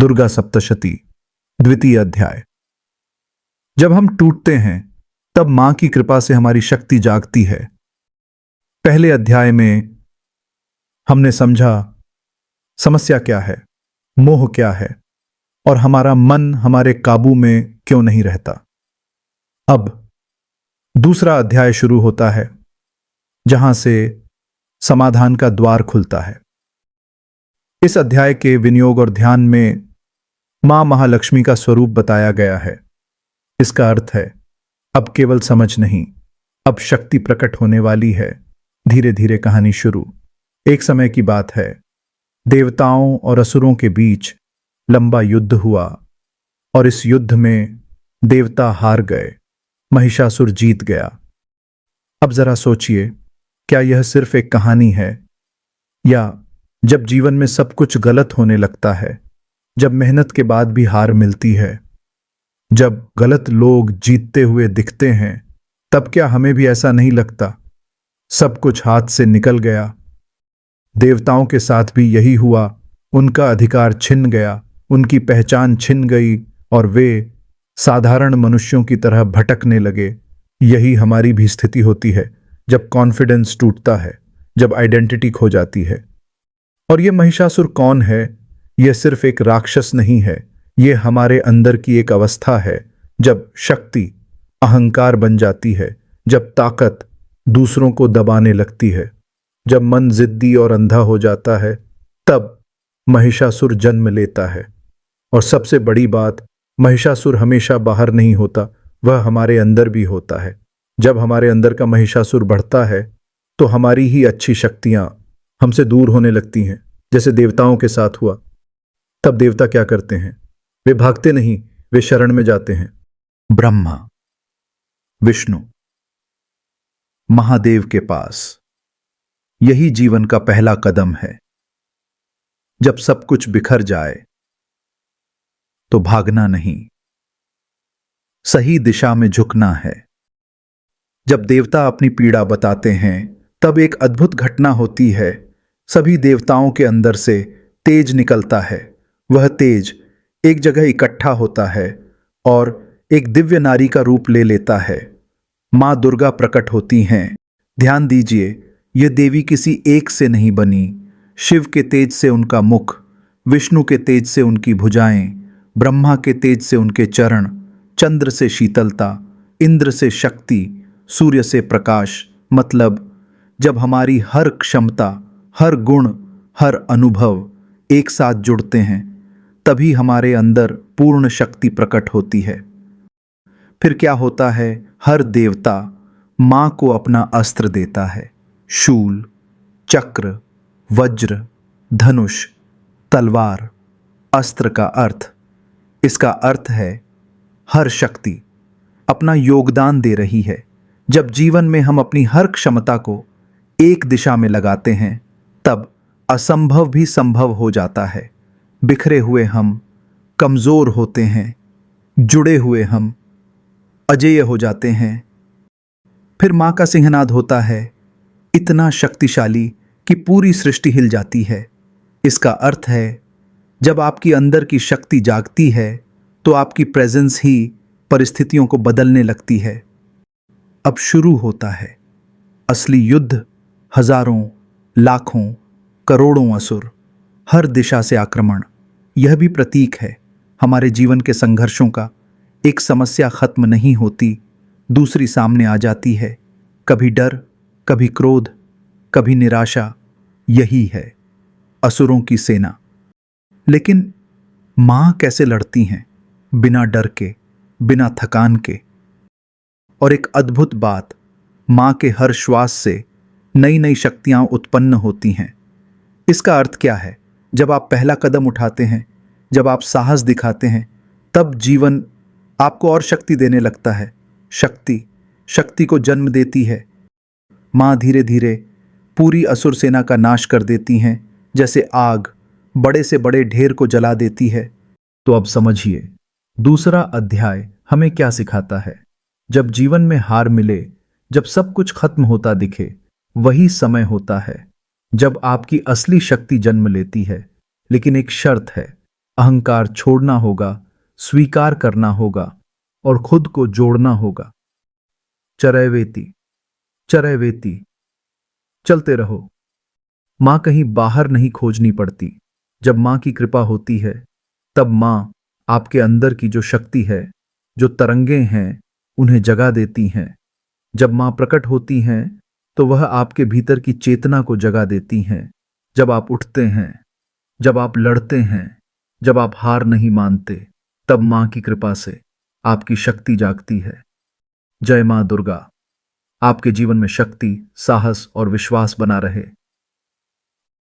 दुर्गा सप्तशती, द्वितीय अध्याय। जब हम टूटते हैं तब मां की कृपा से हमारी शक्ति जागती है। पहले अध्याय में हमने समझा समस्या क्या है, मोह क्या है और हमारा मन हमारे काबू में क्यों नहीं रहता। अब दूसरा अध्याय शुरू होता है जहां से समाधान का द्वार खुलता है। इस अध्याय के विनियोग और ध्यान में मां महालक्ष्मी का स्वरूप बताया गया है। इसका अर्थ है अब केवल समझ नहीं, अब शक्ति प्रकट होने वाली है। धीरे धीरे कहानी शुरू। एक समय की बात है, देवताओं और असुरों के बीच लंबा युद्ध हुआ और इस युद्ध में देवता हार गए, महिषासुर जीत गया। अब जरा सोचिए, क्या यह सिर्फ एक कहानी है, या जब जीवन में सब कुछ गलत होने लगता है, जब मेहनत के बाद भी हार मिलती है, जब गलत लोग जीतते हुए दिखते हैं, तब क्या हमें भी ऐसा नहीं लगता सब कुछ हाथ से निकल गया? देवताओं के साथ भी यही हुआ। उनका अधिकार छिन गया, उनकी पहचान छिन गई और वे साधारण मनुष्यों की तरह भटकने लगे। यही हमारी भी स्थिति होती है जब कॉन्फिडेंस टूटता है, जब आइडेंटिटी खो जाती है। और ये महिषासुर कौन है? यह सिर्फ एक राक्षस नहीं है, यह हमारे अंदर की एक अवस्था है जब शक्ति अहंकार बन जाती है, जब ताकत दूसरों को दबाने लगती है, जब मन जिद्दी और अंधा हो जाता है, तब महिषासुर जन्म लेता है। और सबसे बड़ी बात, महिषासुर हमेशा बाहर नहीं होता, वह हमारे अंदर भी होता है। जब हमारे अंदर का महिषासुर बढ़ता है तो हमारी ही अच्छी शक्तियां हमसे दूर होने लगती हैं, जैसे देवताओं के साथ हुआ। तब देवता क्या करते हैं? वे भागते नहीं, वे शरण में जाते हैं। ब्रह्मा, विष्णु, महादेव के पास। यही जीवन का पहला कदम है। जब सब कुछ बिखर जाए तो भागना नहीं, सही दिशा में झुकना है। जब देवता अपनी पीड़ा बताते हैं तब एक अद्भुत घटना होती है। सभी देवताओं के अंदर से तेज निकलता है। वह तेज एक जगह इकट्ठा होता है और एक दिव्य नारी का रूप ले लेता है। मां दुर्गा प्रकट होती हैं। ध्यान दीजिए, यह देवी किसी एक से नहीं बनी। शिव के तेज से उनका मुख, विष्णु के तेज से उनकी भुजाएं, ब्रह्मा के तेज से उनके चरण, चंद्र से शीतलता, इंद्र से शक्ति, सूर्य से प्रकाश। मतलब जब हमारी हर क्षमता, हर गुण, हर अनुभव एक साथ जुड़ते हैं, तभी हमारे अंदर पूर्ण शक्ति प्रकट होती है। फिर क्या होता है? हर देवता मां को अपना अस्त्र देता है। शूल, चक्र, वज्र, धनुष, तलवार। अस्त्र का अर्थ, इसका अर्थ है हर शक्ति अपना योगदान दे रही है। जब जीवन में हम अपनी हर क्षमता को एक दिशा में लगाते हैं, तब असंभव भी संभव हो जाता है। बिखरे हुए हम कमजोर होते हैं, जुड़े हुए हम अजेय हो जाते हैं। फिर मां का सिंहनाद होता है, इतना शक्तिशाली कि पूरी सृष्टि हिल जाती है। इसका अर्थ है जब आपकी अंदर की शक्ति जागती है तो आपकी प्रेजेंस ही परिस्थितियों को बदलने लगती है। अब शुरू होता है असली युद्ध। हजारों, लाखों, करोड़ों असुर, हर दिशा से आक्रमण। यह भी प्रतीक है हमारे जीवन के संघर्षों का। एक समस्या खत्म नहीं होती, दूसरी सामने आ जाती है। कभी डर, कभी क्रोध, कभी निराशा। यही है असुरों की सेना। लेकिन मां कैसे लड़ती हैं? बिना डर के, बिना थकान के। और एक अद्भुत बात, मां के हर श्वास से नई नई शक्तियां उत्पन्न होती हैं। इसका अर्थ क्या है? जब आप पहला कदम उठाते हैं, जब आप साहस दिखाते हैं, तब जीवन आपको और शक्ति देने लगता है। शक्ति शक्ति को जन्म देती है। मां धीरे धीरे पूरी असुर सेना का नाश कर देती हैं, जैसे आग बड़े से बड़े ढेर को जला देती है। तो अब समझिए, दूसरा अध्याय हमें क्या सिखाता है। जब जीवन में हार मिले, जब सब कुछ खत्म होता दिखे, वही समय होता है जब आपकी असली शक्ति जन्म लेती है। लेकिन एक शर्त है, अहंकार छोड़ना होगा, स्वीकार करना होगा और खुद को जोड़ना होगा। चरैवेति, चरैवेति, चलते रहो। मां कहीं बाहर नहीं खोजनी पड़ती। जब मां की कृपा होती है, तब मां आपके अंदर की जो शक्ति है, जो तरंगें हैं, उन्हें जगा देती हैं। जब मां प्रकट होती हैं, तो वह आपके भीतर की चेतना को जगा देती हैं। जब आप उठते हैं, जब आप लड़ते हैं, जब आप हार नहीं मानते, तब मां की कृपा से आपकी शक्ति जागती है। जय मां दुर्गा। आपके जीवन में शक्ति, साहस और विश्वास बना रहे।